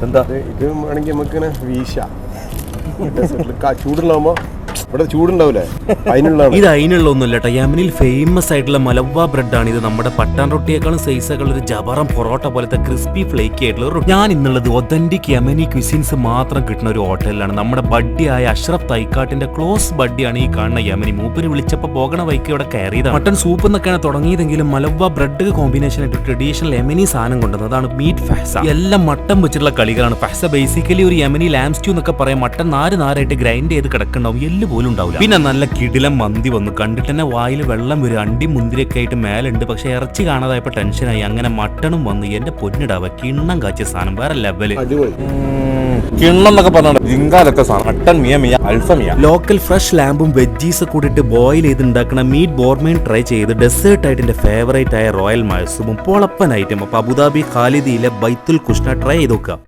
എന്താ ഇത് വേണമെങ്കിൽ നമുക്കിങ്ങനെ വീശാം. ചൂടുള്ളാകുമ്പോ ഇവിടെ ചൂടുണ്ടാവില്ലേ, അതിനുള്ളതാണ്. ഇത് അതിനുള്ള ഒന്നുമില്ല കേട്ടോ. യമനിൽ ഫേമസ് ആയിട്ടുള്ള മലവ ബ്രെഡാണ് ഇത്. നമ്മുടെ പട്ടാൻ റൊട്ടിയേക്കാളും സൈസൊക്കെ ഒരു ജബറം പൊറോട്ട പോലത്തെ ക്രിസ്പി ഫ്ലേക്കി ആയിട്ടുള്ള ഒരു. ഞാൻ ഇന്നുള്ളത് ഒതന്റിക് യമനി ക്വിസിൻസ് മാത്രം കിട്ടുന്ന ഒരു ഹോട്ടലിലാണ്. നമ്മുടെ ബഡ്ഡിയായ അഷ്റഫ് തൈക്കാട്ടിന്റെ ക്ലോസ് ബഡ്ഡിയാണ് ഈ കാണുന്ന യമനി. മൂപ്പര് വിളിച്ചപ്പോൾ പോകണ വൈക്ക് ഇവിടെ കയറിയതാണ്. മട്ടൺ സൂപ്പ് എന്നൊക്കെയാണ് തുടങ്ങിയതെങ്കിലും മലവ ബ്രെഡ് കോമ്പിനേഷൻ ആയിട്ട് ട്രഡീഷണൽ യമനി സാധനം കൊണ്ടുവന്നത്. അതാണ് മീറ്റ് ഫഹസ. എല്ലാം മട്ടൻ വെച്ചിട്ടുള്ള കളികളാണ്. ഫഹസ ബേസിക്കലി ഒരു യമനി ലാം സ്റ്റ്യൂ എന്നൊക്കെ പറയാം. മട്ടൻ നാരായിട്ട് ഗ്രൈൻഡ് ചെയ്ത് കിടക്കുന്നുണ്ടാവും, എല്ല് പോലും ഉണ്ടാവില്ല. പിന്നെ നല്ല കിടിലം മന്തി വന്നു. കണ്ടിട്ട് തന്നെ വായിൽ വെള്ളം വരും. അണ്ടി മുന്തിരിയൊക്കെ ആയിട്ട് മേലുണ്ട്. പക്ഷെ ഇറച്ചി കാണാതായപ്പോ ടെൻഷനായി. അങ്ങനെ മട്ടണും വന്നു. എന്റെ പൊന്നിടാവ കിണ്ണം കാച്ചിയ സാധനം വേറെ ലെവല്. കിണ്ണം എന്നൊക്കെ പറഞ്ഞാൽ ജിങ്കാലൊക്കെ മട്ടൺ മിയ അൽഫമിയ. ലോക്കൽ ഫ്രഷ് ലാമ്പും വെജീസ് കൂടിയിട്ട് ബോയിൽ ചെയ്ത് ഉണ്ടാക്കുന്ന മീറ്റ് ബോർമേൻ ട്രൈ ചെയ്ത് ഡെസേർട്ട് ആയിട്ട് എന്റെ ഫേവറേറ്റ് ആയ റോയൽ മയസൂമും പൊളപ്പൻ ഐറ്റം. അപ്പൊ അബുദാബി ഖാലിദിയിലെ ബൈത്തുൽ കുഷ്ന ട്രൈ ചെയ്ത് നോക്കുക.